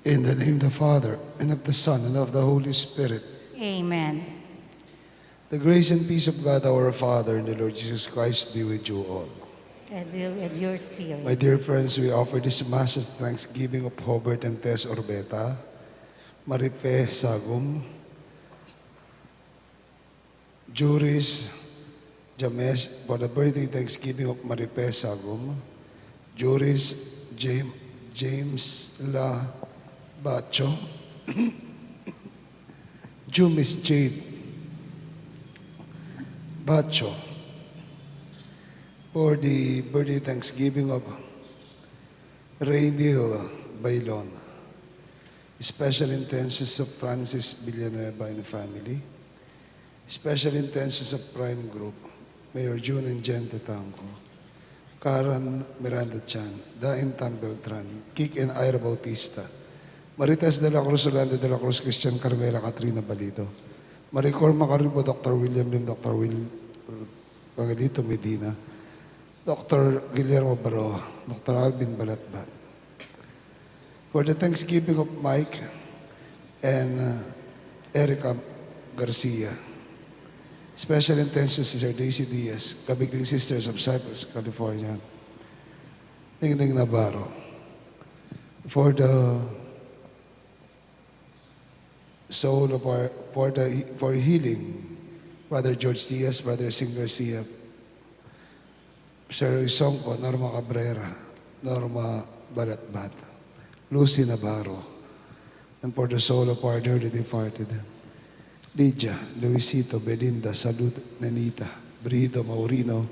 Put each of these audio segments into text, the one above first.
In the name of the Father, and of the Son, and of the Holy Spirit. Amen. The grace and peace of God our Father and the Lord Jesus Christ be with you all. And with your spirit. My dear friends, we offer this Mass as thanksgiving of Hobert and Tess Orbeta, Maripe Sagum, Juris James, for the birthday thanksgiving of Maripe Sagum, Juris James La Bacho, Jumis Jade Bacho, for the birthday thanksgiving of Raynil Bailon, special intentions of Francis Villanueva and family, special intentions of Prime Group, Mayor June and Jen Tatanco, Karen Miranda Chan, Dain Tam Beltran, Kik and Ira Bautista, Marites de la Cruz, Orlando de la Cruz, Christian Carmela, Katrina Balito, Maricor Macaribo, Dr. William Lim, Dr. Will Pagalito Medina, Dr. Guillermo Baroa, Dr. Alvin Balatbat. For the thanksgiving of Mike and Erica Garcia, special intentions Sister Daisy Diaz, Kabigling Sisters of Cypress, California, Ningning Navarro. For the soul of for healing, Brother George Diaz, Brother Sing Garcia, Sir Songko, Norma Cabrera, Norma Balatbat, Lucy Navarro, and for the soul of our dearly departed, Lydia, Luisito, Belinda, Salud, Nanita, Brido, Maurino,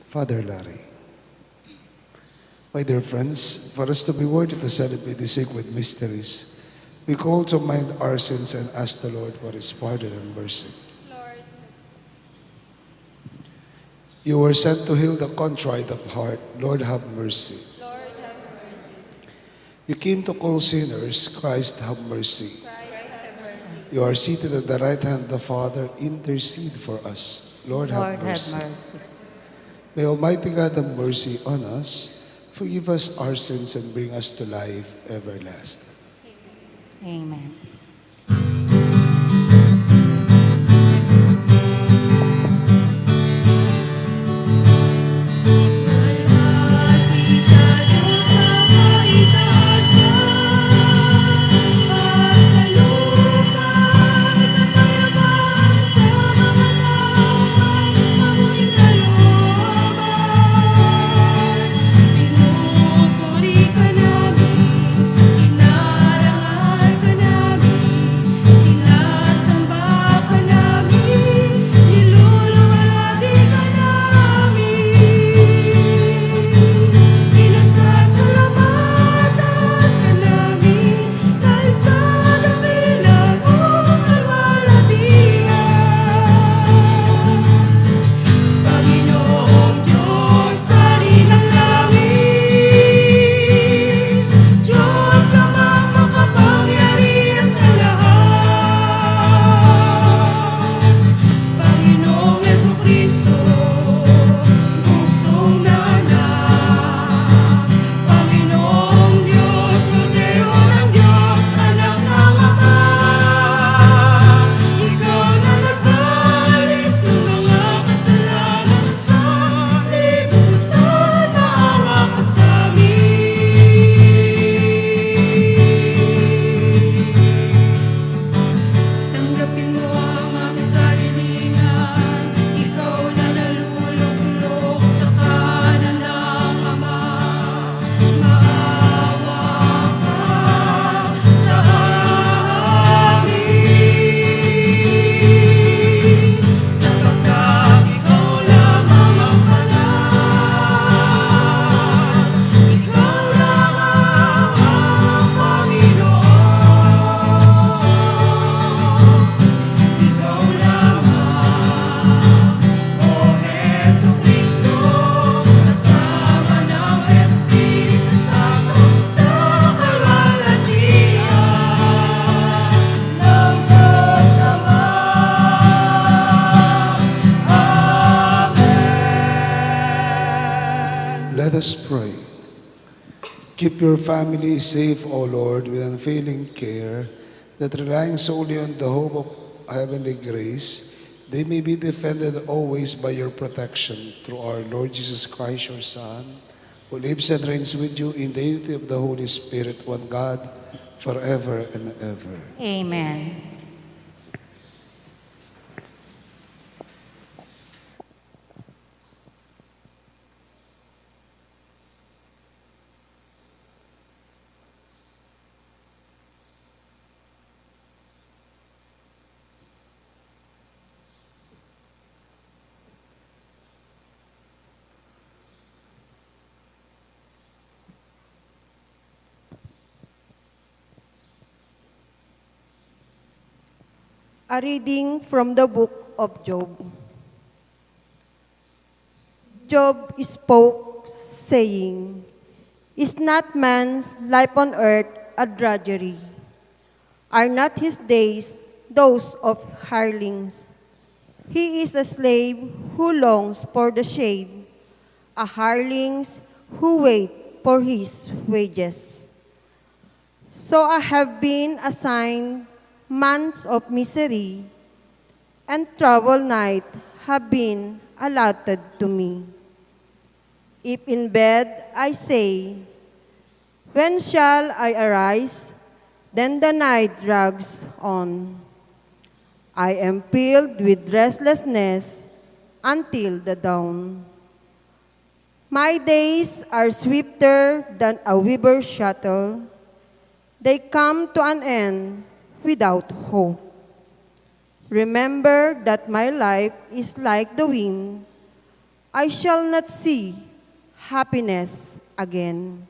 Father Larry. My dear friends, for us to be worthy to celebrate the sacred mysteries, we call to mind our sins and ask the Lord for His pardon and mercy. Lord, You were sent to heal the contrite of heart. Lord, have mercy. Lord, have mercy. You came to call sinners. Christ, have mercy. Christ, have mercy. You are seated at the right hand of the Father. Intercede for us. Lord, Lord, have mercy. have mercy. May Almighty God have mercy on us, forgive us our sins, and bring us to life everlasting. Amen. Pinupuri ka namin, inarangal ka namin, Let us pray. Keep your family safe, O Lord, with unfailing care, that relying solely on the hope of heavenly grace, they may be defended always by your protection through our Lord Jesus Christ, your Son, who lives and reigns with you in the unity of the Holy Spirit, one God, forever and ever. Amen. A reading from the book of Job. Job spoke, saying, "Is not man's life on earth a drudgery? Are not his days those of hirelings? He is a slave who longs for the shade, a hireling who waits for his wages. So I have been assigned months of misery, and troubled night have been allotted to me. If in bed I say, when shall I arise? Then the night drags on. I am filled with restlessness until the dawn. My days are swifter than a weaver's shuttle. They come to an end without hope. Remember that my life is like the wind. I shall not see happiness again."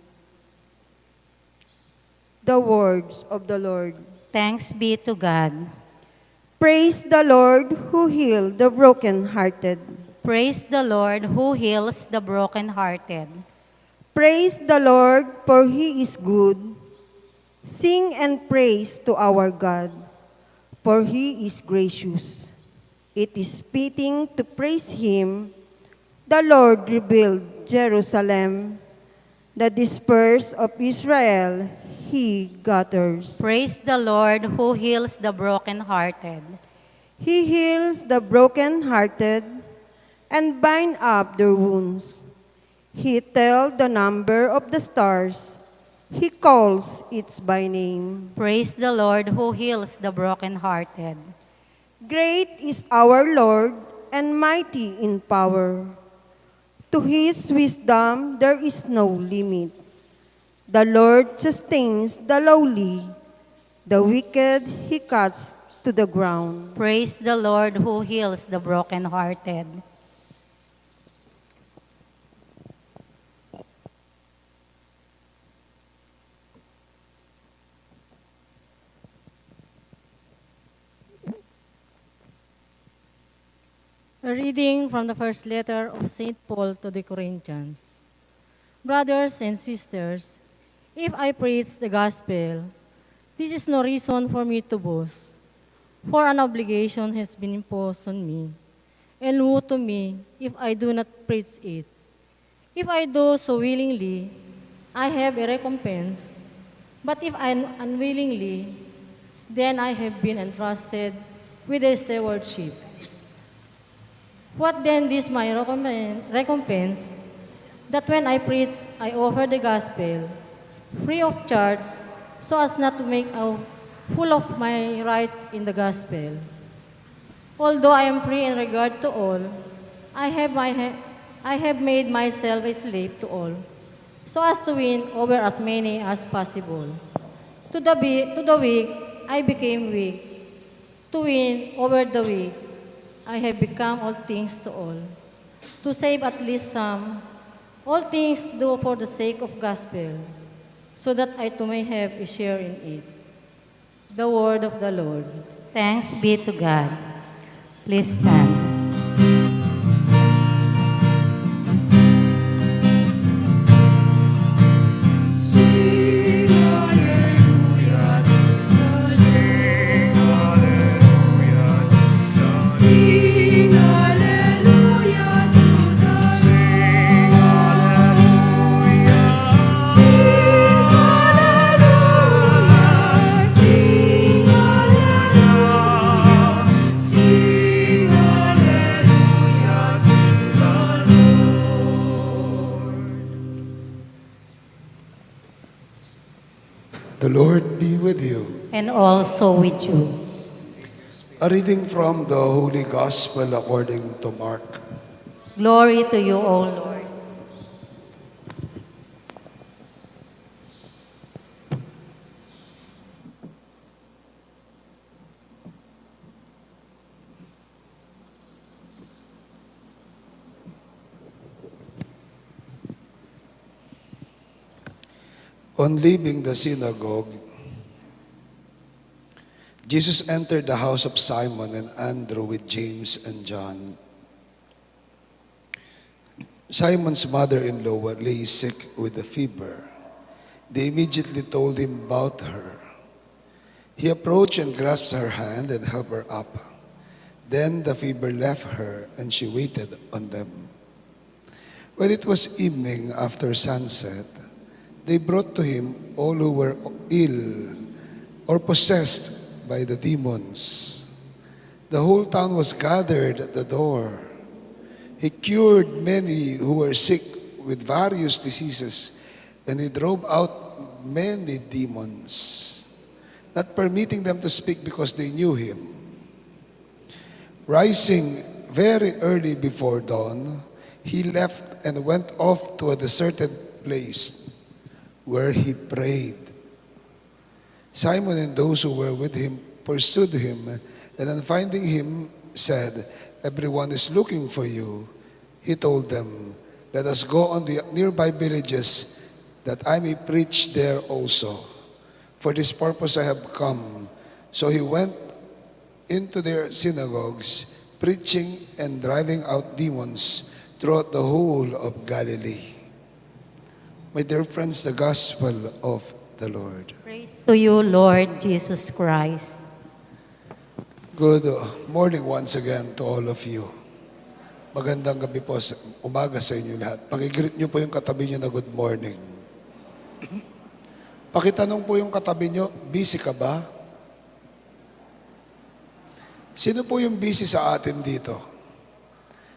The words of the Lord. Thanks be to God. Praise the Lord who healed the brokenhearted. Praise the Lord who heals the brokenhearted. Praise the Lord, for he is good. Sing and praise to our God, for he is gracious. It is fitting to praise him. The Lord rebuilt Jerusalem. The dispersed of Israel he gathers. Praise the Lord who heals the brokenhearted. He heals the brokenhearted and bind up their wounds. He tells the number of the stars. He calls it by name. Praise the Lord who heals the brokenhearted. Great is our Lord and mighty in power. To his wisdom there is no limit. The Lord sustains the lowly. The wicked he cuts to the ground. Praise the Lord who heals the brokenhearted. A reading from the first letter of St. Paul to the Corinthians. Brothers and sisters, if I preach the gospel, this is no reason for me to boast, for an obligation has been imposed on me, and woe to me if I do not preach it. If I do so willingly, I have a recompense, but if I unwillingly, then I have been entrusted with a stewardship. What then is my recompense? That when I preach, I offer the gospel, free of charge, so as not to make a fool of my right in the gospel. Although I am free in regard to all, I have made myself a slave to all, so as to win over as many as possible. To the weak, I became weak. To win over the weak, I have become all things to all. To save at least some, all things do for the sake of gospel, so that I too may have a share in it. The word of the Lord. Thanks be to God. Please stand. Sing hallelujah to the Sing hallelujah to the Sing hallelujah to the Sing hallelujah. Sing The Lord be with you. and also with you. A reading from the Holy Gospel according to Mark. Glory to you, O Lord. On leaving the synagogue, Jesus entered the house of Simon and Andrew with James and John. Simon's mother-in-law lay sick with a fever. They immediately told him about her. He approached and grasped her hand and helped her up. Then the fever left her and she waited on them. When it was evening after sunset, they brought to him all who were ill or possessed by the demons. The whole town was gathered at the door. He cured many who were sick with various diseases, and he drove out many demons, not permitting them to speak because they knew him. Rising very early before dawn, he left and went off to a deserted place where he prayed. Simon and those who were with him pursued him, and on finding him said, "Everyone is looking for you." He told them, "Let us go on the nearby villages, that I may preach there also. For this purpose I have come." So he went into their synagogues, preaching and driving out demons throughout the whole of Galilee. My dear friends, the gospel of the Lord. Praise to you, Lord Jesus Christ. Good morning once again to all of you. Magandang gabi po, umaga sa inyo lahat. Pakigreet niyo po yung katabi niyo na good morning. Pakitanong po yung katabi niyo, busy ka ba? Sino po yung busy sa atin dito?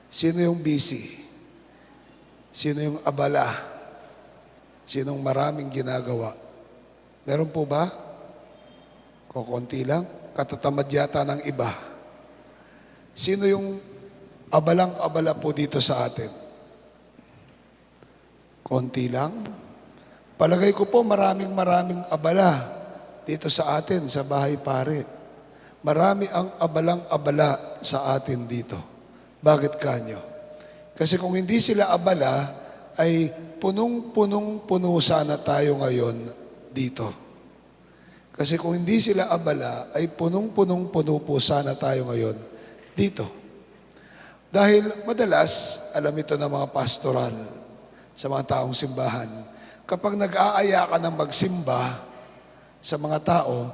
Sino yung busy? Sino yung abala? Sinong maraming ginagawa? Meron po ba? Kukunti lang? Katatamad yata ng iba. Sino yung abalang-abala po dito sa atin? Konti lang? Palagay ko po maraming abala dito sa atin, sa bahay pare. Marami ang abalang-abala sa atin dito. Bakit kanyo? Kasi kung hindi sila abala, ay punong-puno sana tayo ngayon dito. Kasi kung hindi sila abala, ay puno po sana tayo ngayon dito. Dahil madalas, alam ito ng mga pastoral sa mga taong simbahan, kapag nag-aaya ka ng magsimba sa mga tao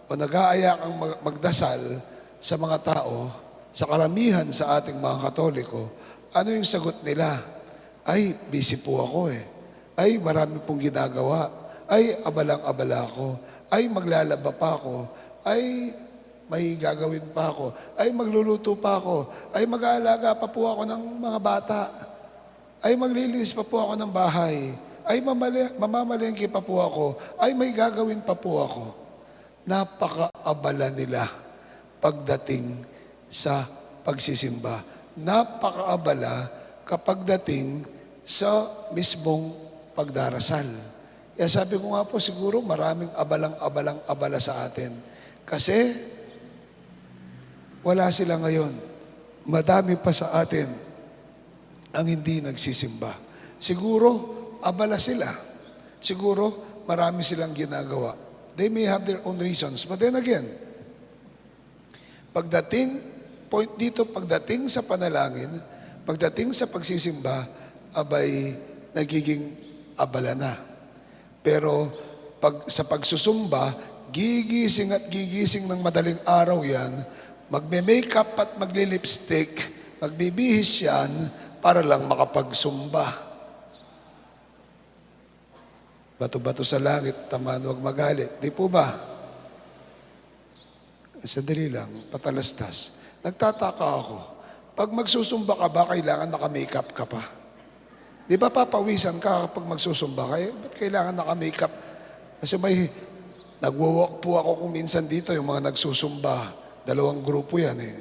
o nag-aaya kang magdasal sa mga tao, sa karamihan sa ating mga Katoliko, ano yung sagot nila? Ay, busy po ako eh. Ay, marami pong ginagawa. Ay, abalang-abala ako. Ay, maglalaba pa ako. Ay, may gagawin pa ako. Ay, magluluto pa ako. Ay, mag-aalaga pa po ako ng mga bata. Ay, maglilinis pa po ako ng bahay. Ay, mamamalengke pa po ako. Ay, may gagawin pa po ako. Napaka-abala nila pagdating sa pagsisimba. Napaka-abala kapag dating sa mismong pagdarasal. Kaya sabi ko nga po, siguro maraming abalang-abala sa atin. Kasi wala sila ngayon. Madami pa sa atin ang hindi nagsisimba. Siguro, abala sila. Siguro, marami silang ginagawa. They may have their own reasons. But then again, pagdating sa panalangin, pagdating sa pagsisimba, abay nagiging abala na. Pero sa pagsusumba, gigising at gigising ng madaling araw yan, magme-makeup at magle-lipstick, magbibihis yan para lang makapagsumba. Bato-bato sa langit, tamaan huwag magalit. Di po ba? Sandali lang, patalastas. Nagtataka ako. Pag magsusumba ka ba, kailangan naka-makeup ka pa? Di ba papawisan ka kapag magsusumba ka? Ba't kailangan naka-makeup? Kasi Nagwo-walk po ako kung minsan dito, yung mga nagsusumba. Dalawang grupo yan eh.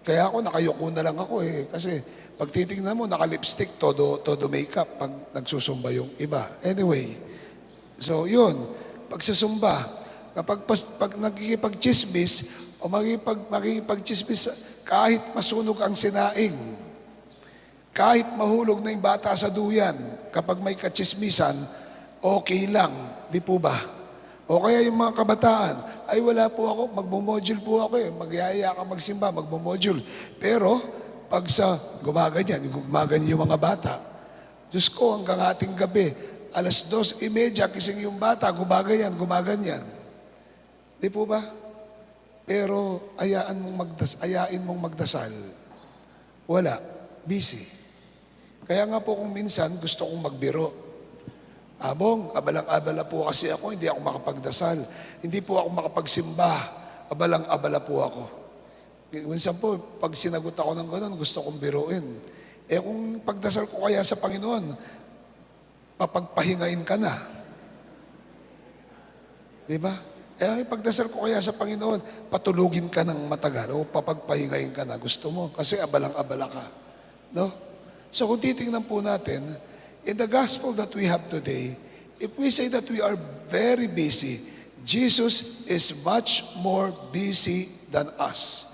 Kaya ako nakayuko na lang ako eh. Kasi pag titingnan mo, naka-lipstick, todo makeup pag nagsusumba yung iba. Anyway, so yun, pagsasumba, pag nagkikipag-chismis, o makikipag-chismis, kahit masunog ang sinaing, kahit mahulog na yung bata sa duyan, kapag may kachismisan, okay lang, di po ba? O kaya yung mga kabataan, ay wala po ako, magmo-module po ako eh, magyaya ka magsimba, magmo-module. Pero, pag sa gumaganyan yung mga bata, Diyos ko, hanggang ating gabi, 2:30, kising yung bata, gumaganyan. Di po ba? Pero, ayain mong magdasal. Wala, busy. Kaya nga po kung minsan, gusto kong magbiro. Abong, abalang-abala po kasi ako, hindi ako makapagdasal. Hindi po ako makapagsimba. Abalang-abala po ako. Minsan po, pag sinagot ako ng gano'n, gusto kong biruin. Eh kung pagdasal ko kaya sa Panginoon, papagpahingain ka na. Di ba? Eh ang pagdasal ko kaya sa Panginoon, patulugin ka ng matagal o papagpahingain ka na. Gusto mo kasi abalang-abala ka. No? So kung titingnan po natin, in the gospel that we have today, if we say that we are very busy, Jesus is much more busy than us.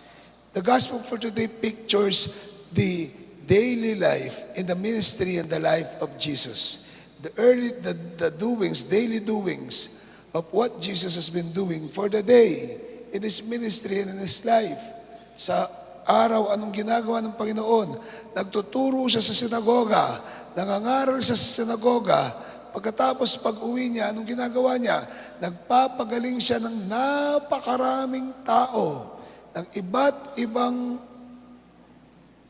The gospel for today pictures the daily life in the ministry and the life of Jesus. The daily doings of what Jesus has been doing for the day in His ministry and in His life. Sa araw, anong ginagawa ng Panginoon? Nagtuturo siya sa sinagoga, nangangaral siya sa sinagoga, pagkatapos pag-uwi niya, anong ginagawa niya? Nagpapagaling siya ng napakaraming tao, ng iba't ibang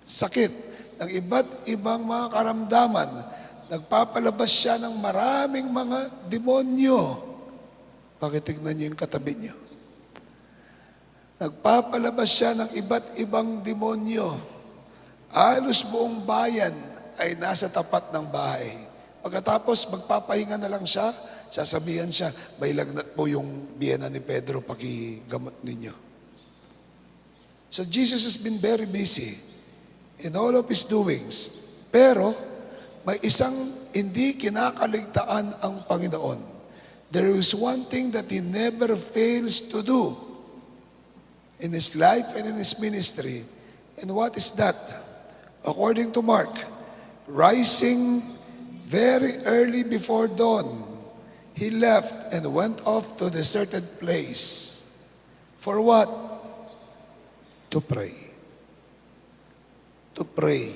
sakit, ng iba't ibang mga karamdaman. Nagpapalabas siya ng maraming mga demonyo. Pakitignan niyo yung katabi niyo. Nagpapalabas siya ng iba't ibang demonyo. Halos buong bayan ay nasa tapat ng bahay. Pagkatapos, magpapahinga na lang siya, sasabihan siya, may lagnat po yung biyena ni Pedro, pakigamot ninyo. So Jesus has been very busy in all of His doings. Pero, may isang hindi kinakaligtaan ang Panginoon. There is one thing that He never fails to do in His life and in His ministry. And what is that? According to Mark, rising very early before dawn, He left and went off to a deserted place. For what? To pray. To pray.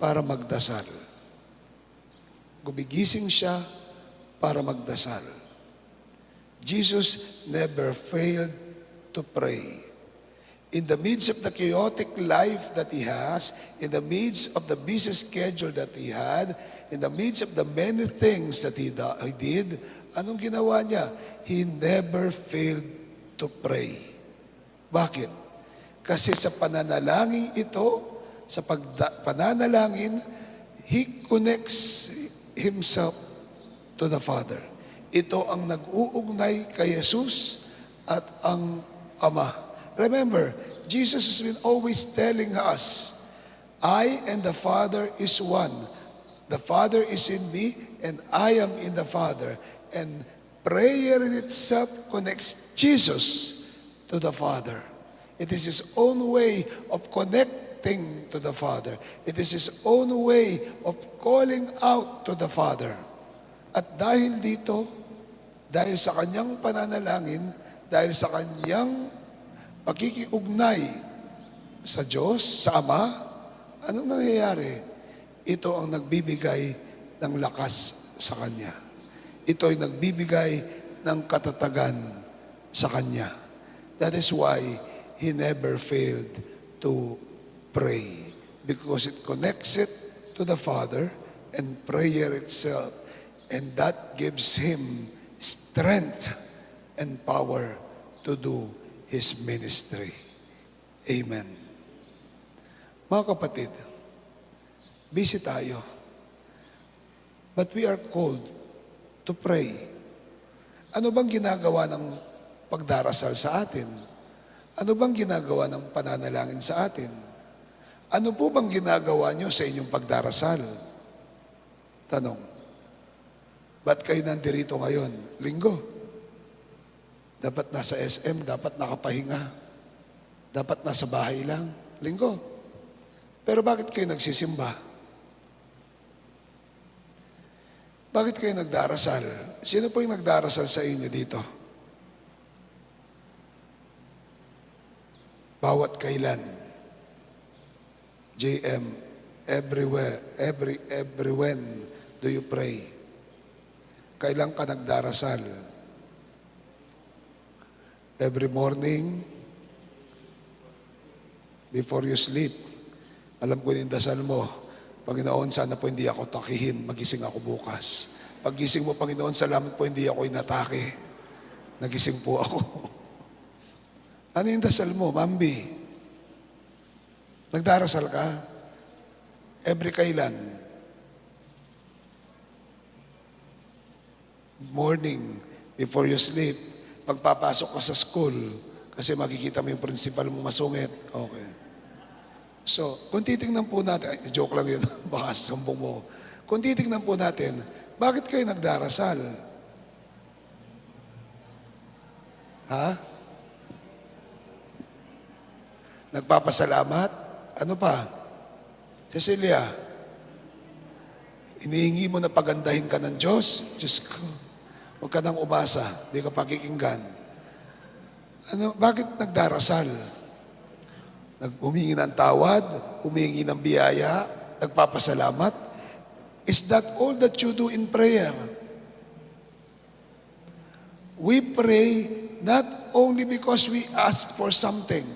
Para magdasal. Gumigising siya para magdasal. Jesus never failed to pray. In the midst of the chaotic life that He has, in the midst of the busy schedule that He had, in the midst of the many things that He did, anong ginawa niya? He never failed to pray. Bakit? Kasi sa pananalangin ito, sa pananalangin, He connects Himself to the Father. Ito ang nag-uugnay kay Jesus at ang Ama. Remember, Jesus has been always telling us, I and the Father is one. The Father is in me and I am in the Father. And prayer in itself connects Jesus to the Father. It is His own way of connecting to the Father. It is His own way of calling out to the Father. At dahil dito, dahil sa kanyang pananalangin, dahil sa kanyang pakikiugnay sa Diyos, sa Ama, anong nangyayari? Ito ang nagbibigay ng lakas sa Kanya. Ito ay nagbibigay ng katatagan sa Kanya. That is why He never failed to pray. Because it connects it to the Father and prayer itself. And that gives Him strength and power to do His ministry. Amen. Mga kapatid, busy tayo. But we are called to pray. Ano bang ginagawa ng pagdarasal sa atin? Ano bang ginagawa ng pananalangin sa atin? Ano po bang ginagawa nyo sa inyong pagdarasal? Tanong. Ba't kayo nandirito ngayon? Linggo. Dapat nasa SM, dapat nakapahinga. Dapat nasa bahay lang. Linggo. Pero bakit kayo nagsisimba? Bakit kayo nagdarasal? Sino po yung nagdarasal sa inyo dito? Bawat kailan. JM, every when do you pray? Kailan ka nagdarasal? Every morning, before you sleep. Alam ko yung dasal mo, Panginoon, sana po hindi ako takihin, magising ako bukas. Paggising mo, Panginoon, salamat po hindi ako inatake. Nagising po ako. Ano yung dasal mo, Mambi? Nagdarasal ka? Every kailan? Morning, before you sleep. Pagpapasok ka sa school, kasi makikita mo yung principal mo masungit. Okay. So, kung titingnan po natin, joke lang yun, baka sambong mo. Kung titingnan po natin, bakit kayo nagdarasal? Ha? Nagpapasalamat? Ano pa? Cecilia, inihingi mo na pagandahin ka ng Diyos? Diyos ko, huwag ka nang umasa, di ka pakikinggan. Ano, bakit nagdarasal? Humingi ng tawad, humingi ng biyaya, nagpapasalamat. Is that all that you do in prayer? We pray not only because we ask for something,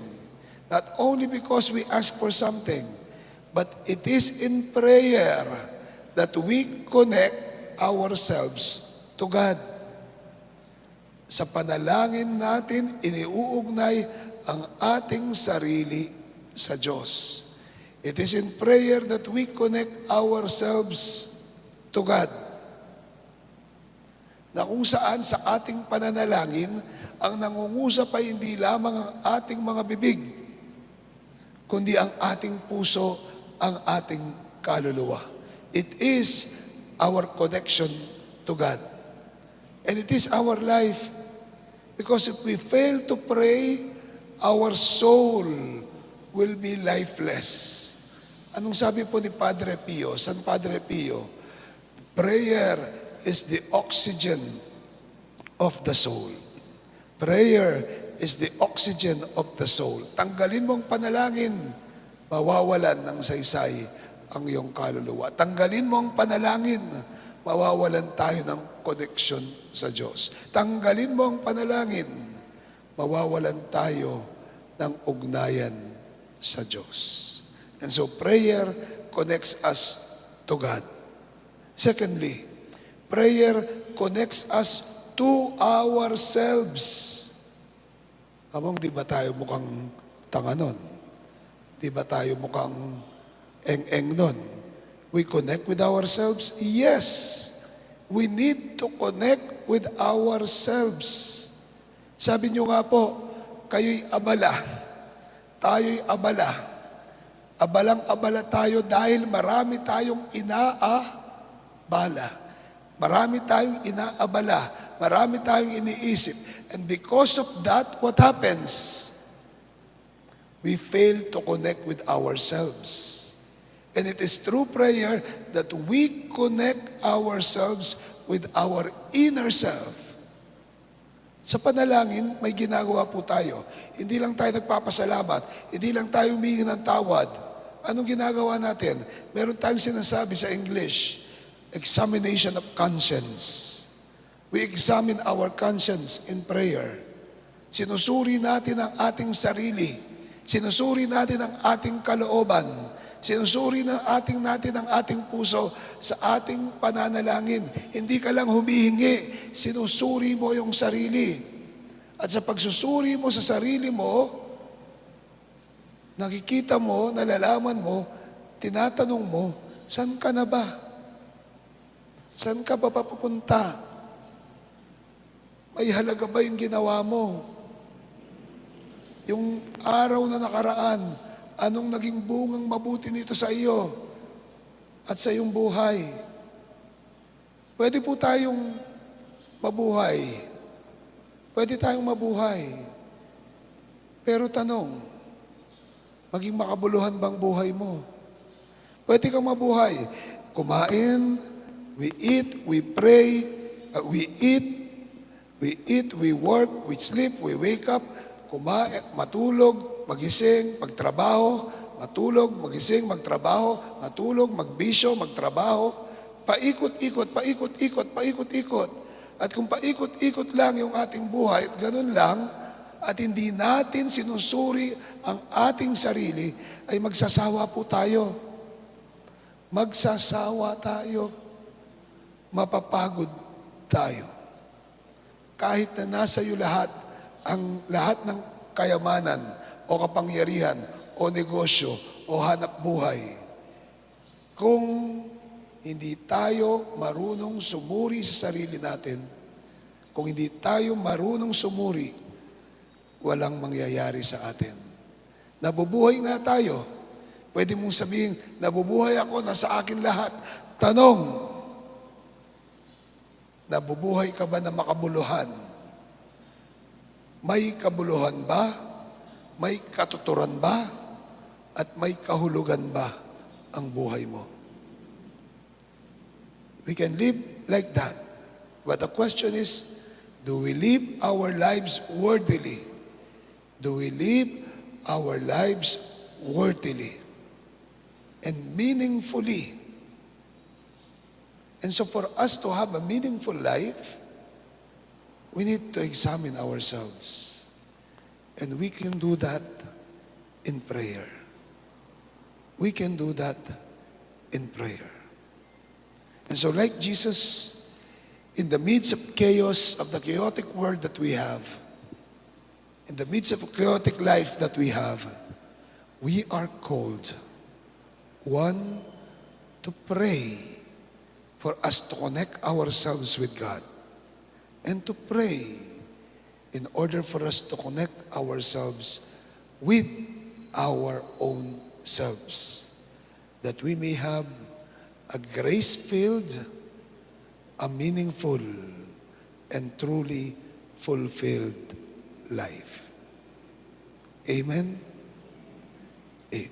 not only because we ask for something, but it is in prayer that we connect ourselves to God. Sa panalangin natin, iniuugnay ang ating sarili sa Diyos. It is in prayer that we connect ourselves to God. Na kung saan sa ating pananalangin, ang nangungusap ay hindi lamang ang ating mga bibig, kundi ang ating puso, ang ating kaluluwa. It is our connection to God. And it is our life. Because if we fail to pray, our soul will be lifeless. Anong sabi po ni Padre Pio, San Padre Pio? Prayer is the oxygen of the soul. Prayer is the oxygen of the soul. Tanggalin mo ang panalangin, mawawalan ng saysay ang iyong kaluluwa. Tanggalin mo ang panalangin, mawawalan tayo ng connection sa Diyos. Tanggalin mo ang panalangin, mawawalan tayo ng ugnayan sa Diyos. And so prayer connects us to God. Secondly, prayer connects us to ourselves. Among di ba tayo mukhang tanga nun? Di ba tayo mukhang eng-eng nun? We connect with ourselves? Yes. We need to connect with ourselves. Sabi nyo nga po, kayo'y abala. Tayo'y abala. Abalang-abala tayo dahil marami tayong inaabala. Marami tayong inaabala. Marami tayong iniisip. And because of that, what happens? We fail to connect with ourselves. And it is through prayer that we connect ourselves with our inner self. Sa panalangin, may ginagawa po tayo. Hindi lang tayo nagpapasalamat, hindi lang tayo humingi ng tawad. Anong ginagawa natin? Meron tayong sinasabi sa English, examination of conscience. We examine our conscience in prayer. Sinusuri natin ang ating sarili. Sinusuri natin ang ating kalooban. Sinusuri natin ang ating puso sa ating pananalangin. Hindi ka lang humihingi, sinusuri mo yung sarili. At sa pagsusuri mo sa sarili mo, nakikita mo, nalalaman mo, tinatanong mo, saan ka na ba? Saan ka ba papupunta? May halaga ba yung ginawa mo? Yung araw na nakaraan, anong naging bungang mabuti nito sa iyo at sa iyong buhay? Pwede po tayong mabuhay. Pwede tayong mabuhay. Pero tanong, maging makabuluhan bang buhay mo? Pwede kang mabuhay. Kumain, we eat, we pray, we eat, we work, we sleep, we wake up, kumain, matulog, magising, magtrabaho, matulog, magising, magtrabaho, matulog, magbisyo, magtrabaho, paikot-ikot, paikot-ikot, paikot-ikot. At kung paikot-ikot lang yung ating buhay, at ganun lang, at hindi natin sinusuri ang ating sarili, ay magsasawa po tayo. Magsasawa tayo. Mapapagod tayo. Kahit na nasa iyo lahat, ang lahat ng kayamanan o kapangyarihan o negosyo o hanap buhay, kung hindi tayo marunong sumuri sa sarili natin, kung hindi tayo marunong sumuri, walang mangyayari sa atin. Nabubuhay nga tayo. Pwede mong sabihin, nabubuhay ako, nasa akin lahat. Tanong, nabubuhay ka ba na makabuluhan? May kabuluhan ba? May katuturan ba? At may kahulugan ba ang buhay mo? We can live like that. But the question is, do we live our lives worthily? Do we live our lives worthily and meaningfully? And so for us to have a meaningful life, we need to examine ourselves. And we can do that in prayer. We can do that in prayer. And so like Jesus, in the midst of chaos, of the chaotic world that we have, in the midst of a chaotic life that we have, we are called, one, to pray for us to connect ourselves with God, and to pray in order for us to connect ourselves with our own selves, that we may have a grace-filled, a meaningful, and truly fulfilled life. Amen? Amen.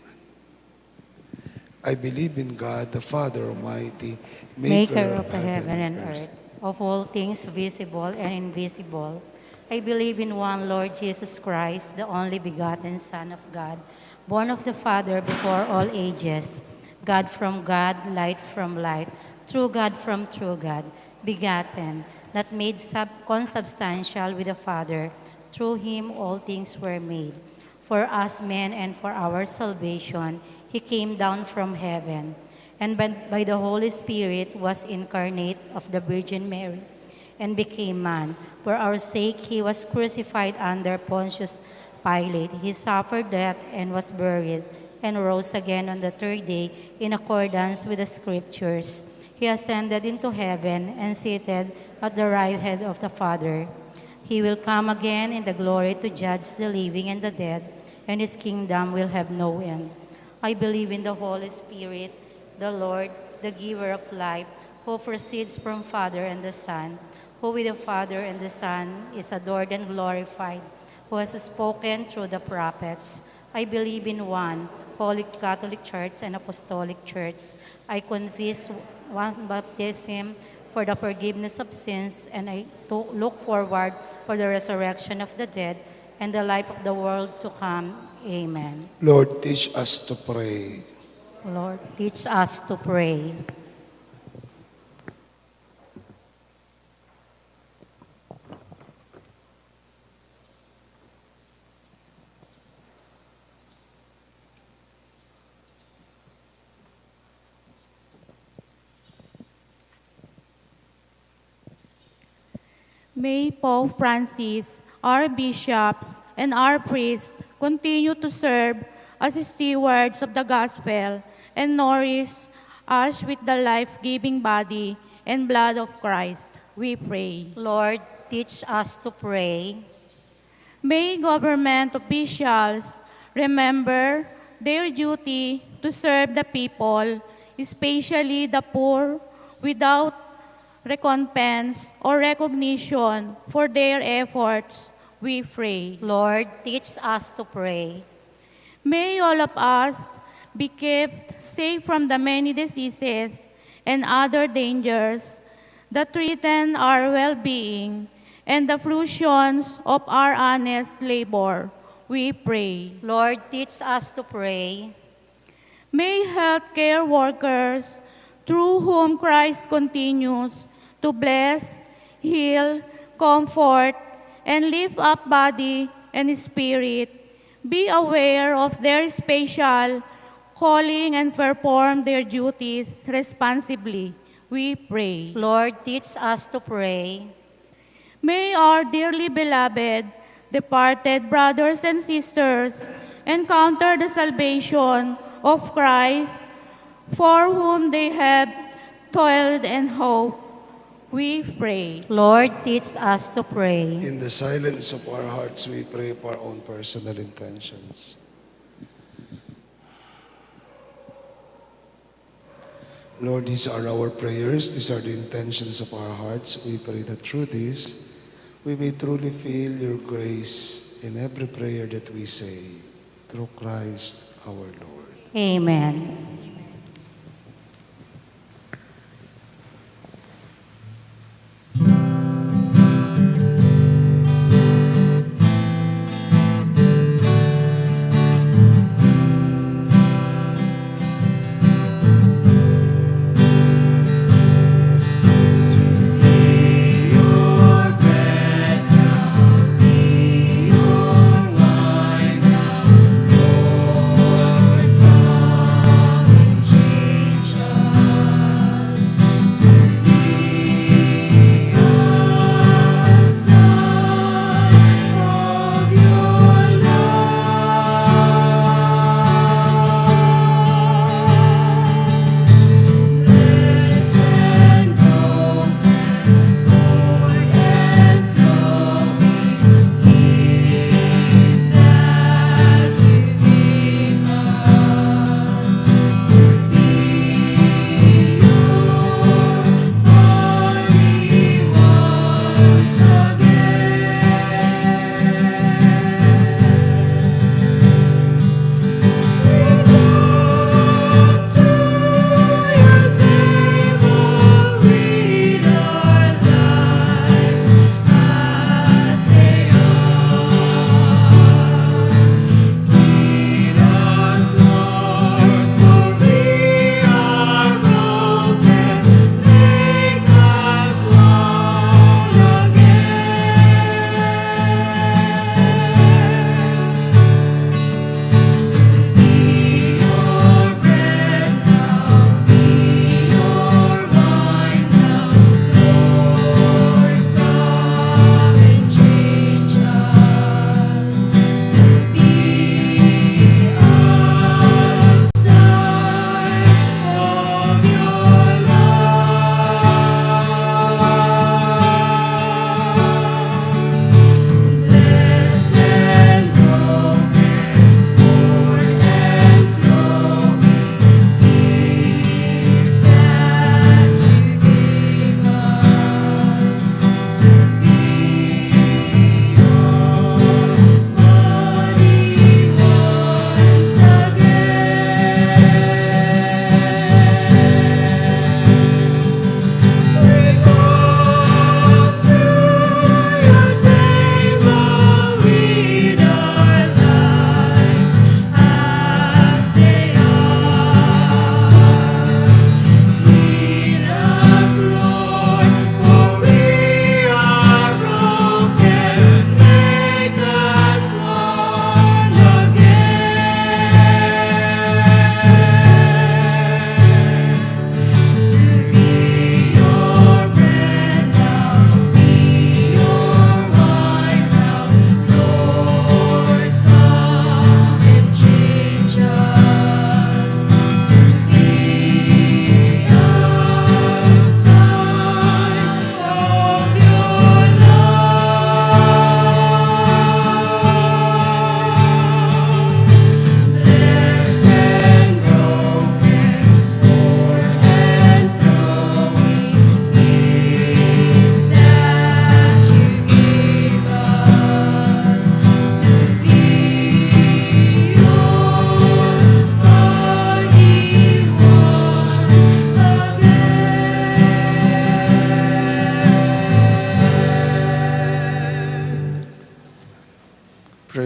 I believe in God, the Father Almighty, Maker of the heaven and earth, of all things visible and invisible. I believe in one Lord Jesus Christ, the only begotten Son of God, born of the Father before all ages, God from God, light from light, true God from true God, begotten, not made consubstantial with the Father. Through him all things were made. For us men and for our salvation, he came down from heaven, and by the Holy Spirit was incarnate of the Virgin Mary, and became man. For our sake he was crucified under Pontius Pilate. He suffered death and was buried, and rose again on the third day in accordance with the Scriptures. He ascended into heaven and seated at the right hand of the Father. He will come again in the glory to judge the living and the dead, and his kingdom will have no end. I believe in the Holy Spirit, the Lord, the giver of life, who proceeds from Father and the Son, who with the Father and the Son is adored and glorified, who has spoken through the prophets. I believe in one Holy Catholic Church and Apostolic Church. I confess one baptism for the forgiveness of sins, and I look forward for the resurrection of the dead and the life of the world to come. Amen. Lord, teach us to pray. Lord, teach us to pray. May Pope Francis, our bishops, and our priests continue to serve as stewards of the gospel and nourish us with the life-giving body and blood of Christ. We pray. Lord, teach us to pray. May government officials remember their duty to serve the people, especially the poor, without recompense or recognition for their efforts, we pray. Lord, teach us to pray. May all of us be kept safe from the many diseases and other dangers that threaten our well-being and the fruitions of our honest labor, we pray. Lord, teach us to pray. May healthcare workers, through whom Christ continues to bless, heal, comfort, and lift up body and spirit, be aware of their special calling and perform their duties responsibly, we pray. Lord, teach us to pray. May our dearly beloved departed brothers and sisters encounter the salvation of Christ, for whom they have toiled and hoped, we pray. Lord, teach us to pray. In the silence of our hearts, we pray for our own personal intentions. Lord, these are our prayers. These are the intentions of our hearts. We pray that through this, we may truly feel your grace in every prayer that we say, through Christ our Lord. Amen. Your wine, Lord, come.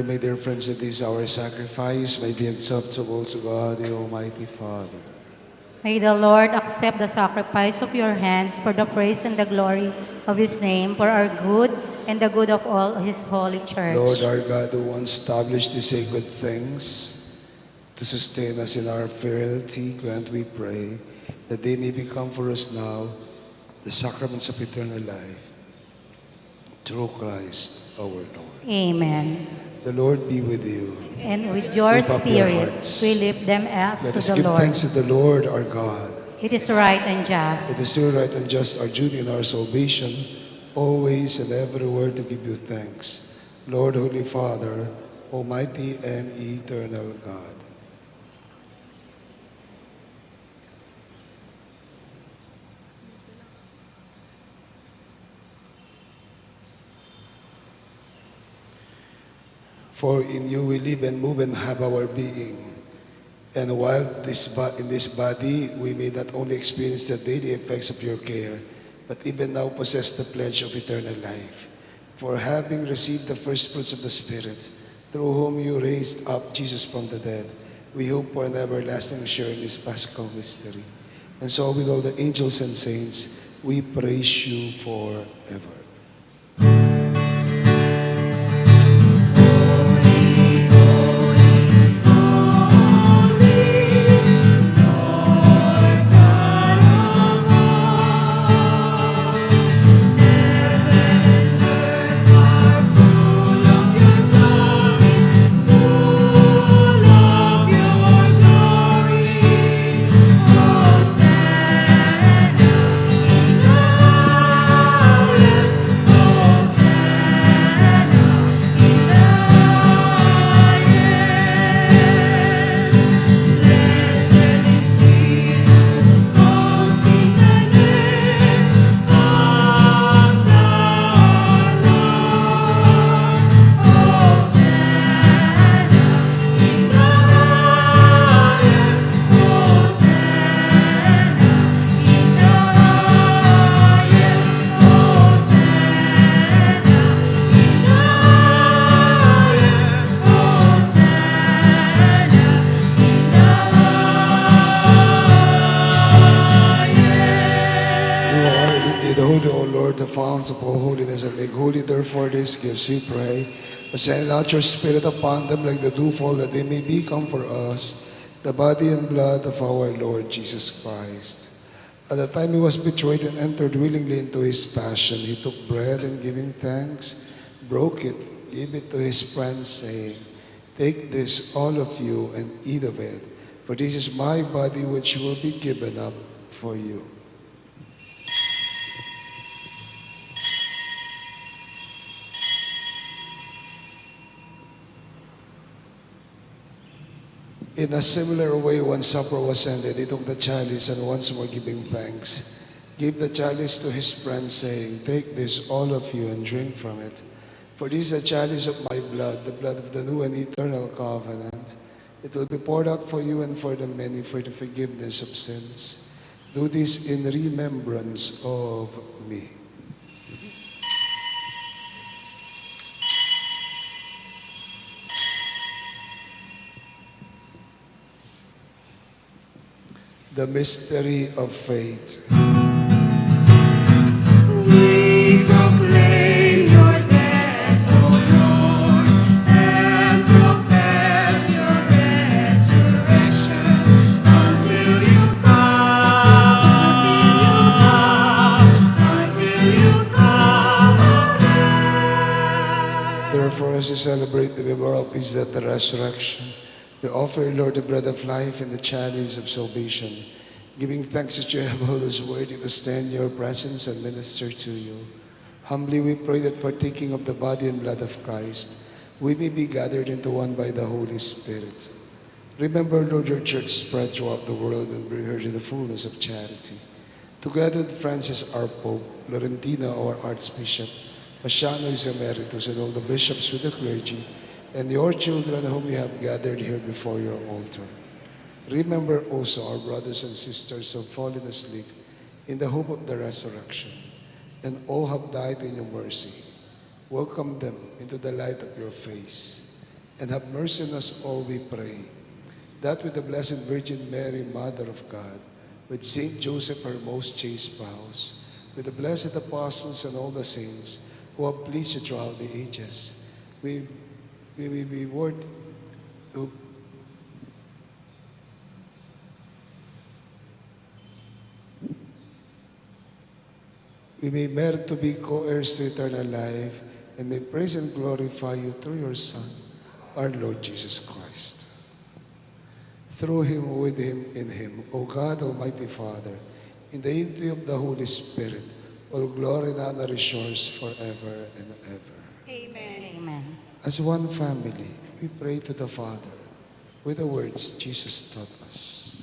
my dear friends, that this our sacrifice may be acceptable to God, the Almighty Father. May the Lord accept the sacrifice of your hands for the praise and the glory of his name, for our good and the good of all his holy church. Lord our God, who once established the sacred things to sustain us in our frailty, grant, we pray, that they may become for us now the sacraments of eternal life. Through Christ our Lord. Amen. The Lord be with you. And with your Lift up your spirit, hearts. we lift them up Let to us the give Lord. thanks to the Lord our God. It is right and It just. is still right and just our duty and our salvation, always and everywhere to give you thanks. Lord, Holy Father, Almighty and eternal God. For in you we live and move and have our being. And while in this body, we may not only experience the daily effects of your care, but even now possess the pledge of eternal life. For having received the first fruits of the Spirit, through whom you raised up Jesus from the dead, we hope for an everlasting share in this Paschal mystery. And so with all the angels and saints, we praise you forever. The fountains of all holiness, and make holy therefore these gifts, we pray. But send out your Spirit upon them like the dewfall, that they may become for us the body and blood of our Lord Jesus Christ. At the time he was betrayed and entered willingly into his passion, he took bread and giving thanks, broke it, gave it to his friends, saying, "Take this, all of you, and eat of it, for this is my body which will be given up for you." In a similar way, when supper was ended, he took the chalice and once more giving thanks, gave the chalice to his friends, saying, "Take this, all of you, and drink from it. For this is the chalice of my blood, the blood of the new and eternal covenant. It will be poured out for you and for the many for the forgiveness of sins. Do this in remembrance of me." The mystery of faith. We proclaim your death, O Lord, and profess your resurrection until you come again. Therefore, as we celebrate the memorial feast of the resurrection, we offer, Lord, the bread of life and the chalice of salvation, giving thanks that you have all those worthy to stand in your presence and minister to you. Humbly we pray that partaking of the body and blood of Christ, we may be gathered into one by the Holy Spirit. Remember, Lord, your church spread throughout the world and bring her to the fullness of charity. Together with Francis, our Pope, Laurentino, our Archbishop, Pasiano is Emeritus, and all the bishops with the clergy, and your children whom you have gathered here before your altar. Remember also our brothers and sisters who have fallen asleep in the hope of the resurrection, and all have died in your mercy. Welcome them into the light of your face. and have mercy on us all, we pray, that with the Blessed Virgin Mary, Mother of God, with Saint Joseph, her most chaste spouse, with the blessed apostles and all the saints who have pleased you throughout the ages, we may be worthy to we may merit to be co-heirs to eternal life, and may praise and glorify you through your Son, our Lord Jesus Christ. Through him, with him, in him, O God, Almighty Father, in the unity of the Holy Spirit, all glory and honor is yours forever and ever. Amen. As one family, we pray to the Father with the words Jesus taught us.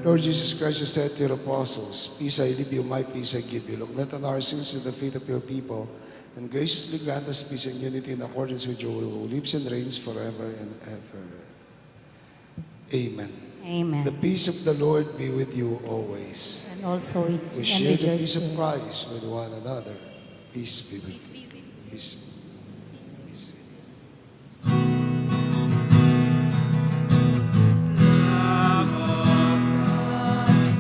Lord Jesus Christ, you said to your apostles, peace I leave you, my peace I give you. Look not on our sins and the faith of your people, and graciously grant us peace and unity in accordance with your will, who lives and reigns forever and ever. Amen. Amen. The peace of the Lord be with you always. And also with, We and share with the your peace of spirit. Christ with one another. Peace be with you. Peace.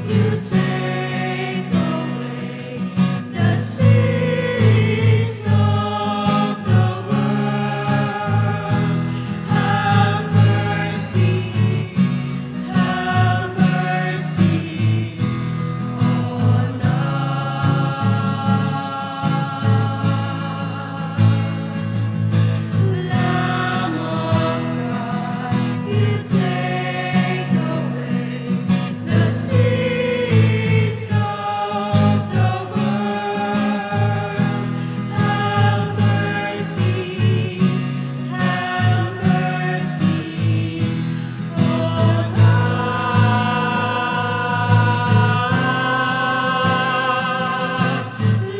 You take away the sins of the world. Have mercy on us. Lamb of God, you take away the sins of the world. Have mercy on us.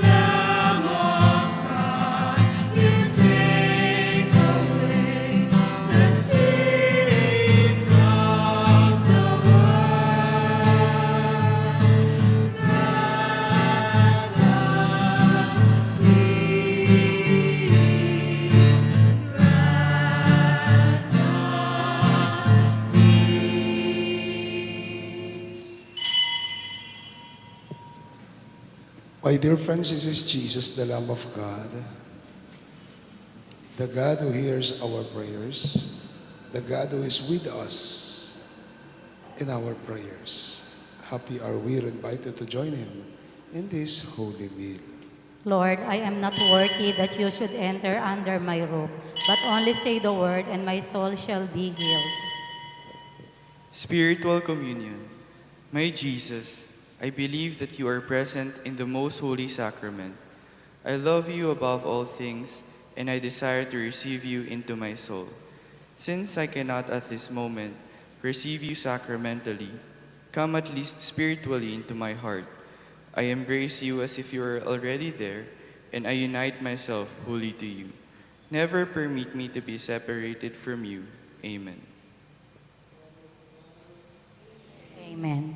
Lamb of God, you take away the sins of the world. Grant us peace. Grant us My dear friends, this is Jesus, the Lamb of God, the God who hears our prayers, the God who is with us in our prayers. Happy are we invited to join him in this holy meal. Lord, I am not worthy that you should enter under my roof, but only say the word, and my soul shall be healed. Spiritual communion. My Jesus, I believe that you are present in the most holy sacrament. I love you above all things, and I desire to receive you into my soul. Since I cannot at this moment receive you sacramentally, come at least spiritually into my heart. I embrace you as if you were already there, and I unite myself wholly to you. Never permit me to be separated from you. Amen. Amen.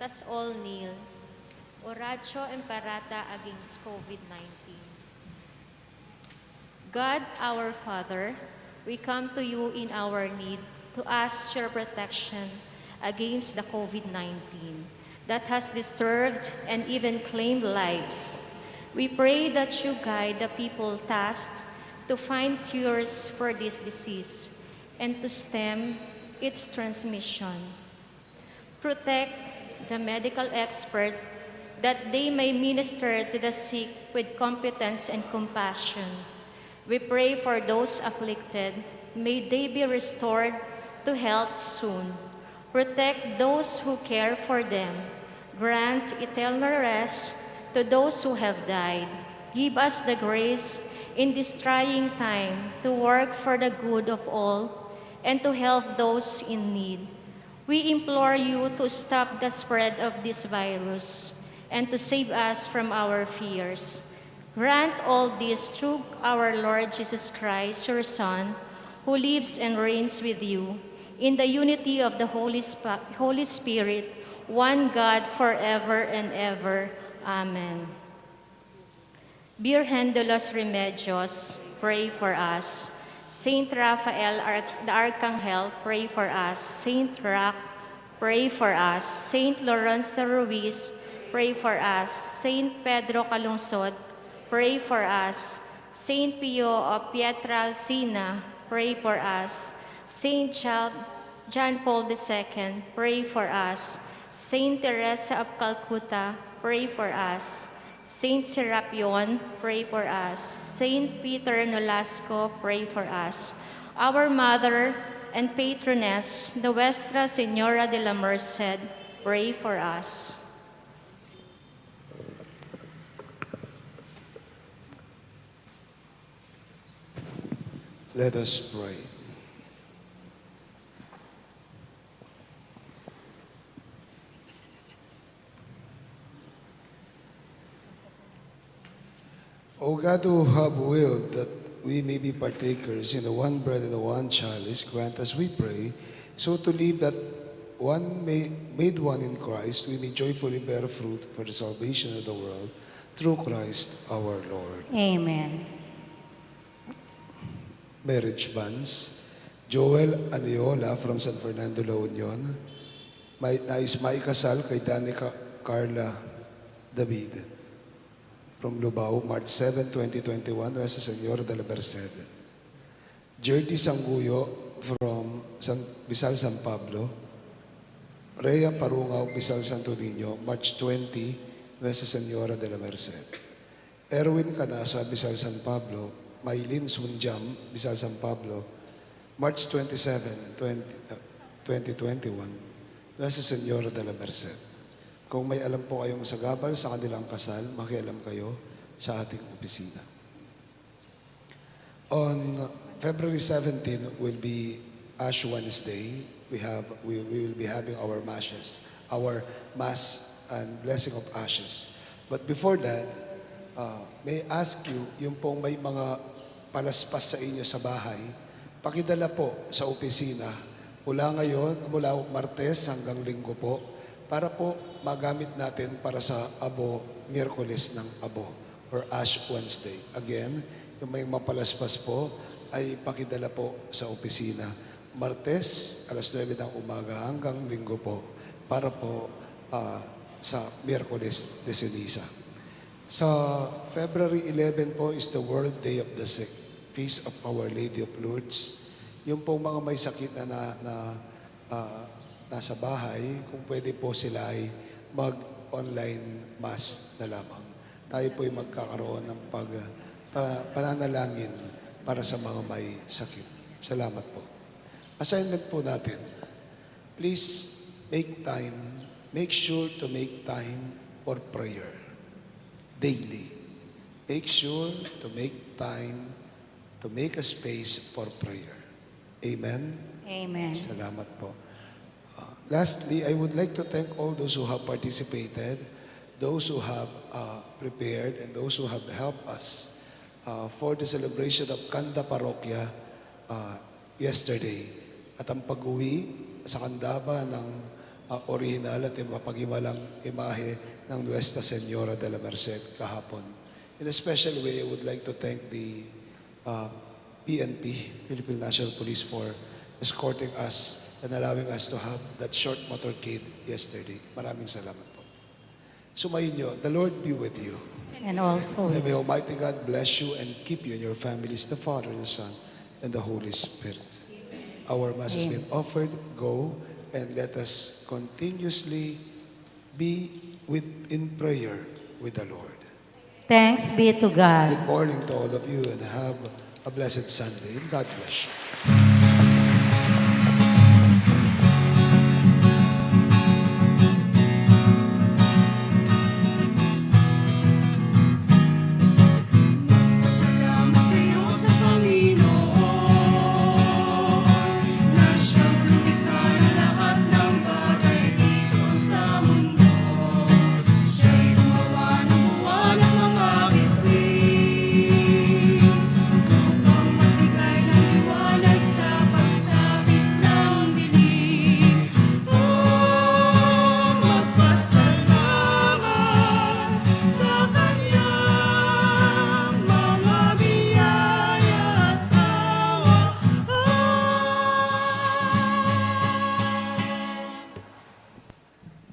Let us all kneel. Oratio Imperata against COVID-19. God, our Father, we come to you in our need to ask your protection against the COVID-19 that has disturbed and even claimed lives. We pray that you guide the people tasked to find cures for this disease and to stem its transmission. Protect the medical expert that they may minister to the sick with competence and compassion. We pray for those afflicted. May they be restored to health soon. Protect those who care for them. Grant eternal rest to those who have died. Give us the grace in this trying time to work for the good of all and to help those in need. We implore you to stop the spread of this virus and to save us from our fears. Grant all this through our Lord Jesus Christ, your Son, who lives and reigns with you in the unity of the Holy Spirit, one God forever and ever. Amen. Virgen de los Remedios, pray for us. Saint Raphael, the Archangel, pray for us. Saint Roch, pray for us. Saint Lorenzo Ruiz, pray for us. Saint Pedro Calungsod, pray for us. Saint Pio of Pietralcina, pray for us. Saint John Paul II, pray for us. Saint Teresa of Calcutta, pray for us. Saint Serapion, pray for us. Saint Peter Nolasco, pray for us. Our Mother and Patroness, the Nuestra Señora de la Merced, pray for us. Let us pray. O God, who have willed that we may be partakers in the one bread and the one chalice, grant us, we pray, so to live that one made one in Christ, we may joyfully bear fruit for the salvation of the world, through Christ our Lord. Amen. Marriage banns. Joel Aniola from San Fernando, La Union. Nais maikasal kay Danica Carla David from Lubao, March 7, 2021, Nuestra Señora de la Merced. Jerdy Sanguyo from Bisal San Pablo. Rhea Parungaw, Bisal Santo Niño, March 20, Nuestra Señora de la Merced. Erwin Canasa, Bisal San Pablo. Maylin Sunjam, Bisal San Pablo, March 27, 2021, Nuestra Señora de la Merced. Kung may alam po kayong sagabal sa kanilang kasal, makialam kayo sa ating opisina. On February 17 will be Ash Wednesday. We will be having our masses, our Mass and Blessing of Ashes. But before that, may I ask you, yung pong may mga palaspas sa inyo sa bahay, pakidala po sa opisina mula Martes hanggang Linggo po, para po magamit natin para sa Abo, Miyerkules ng Abo, or Ash Wednesday. Again, yung may mapalaspas po ay pakidala po sa opisina. Martes, alas 9 ng umaga hanggang Linggo po, para po sa Miyerkules de Ceniza. Sa February 11 po is the World Day of the Sick, Feast of Our Lady of Lourdes. Yung po mga may sakit na nasa bahay, kung pwede po sila ay mag-online mass na lamang. Tayo po ay magkakaroon ng pananalangin para sa mga may sakit. Salamat po. Assignment po natin, please make sure to make time for prayer. Daily. Make sure to make time, to make a space for prayer. Amen? Amen. Salamat po. Lastly, I would like to thank all those who have participated, those who have prepared, and those who have helped us for the celebration of Kanda Parokya yesterday. At ang pag-uwi sa Kandaba ng original at mapag-iwalang imahe ng Nuestra Señora de la Merced kahapon. In a special way, I would like to thank the PNP, Philippine National Police, for escorting us and allowing us to have that short motorcade yesterday. Maraming salamat po. Sumayin nyo, the Lord be with you. And also, And may Almighty God bless you and keep you and your families, the Father, the Son, and the Holy Spirit. Our Mass has been offered. Go and let us continuously be in prayer with the Lord. thanks be to God. Good morning to all of you and have a blessed Sunday. And God bless you.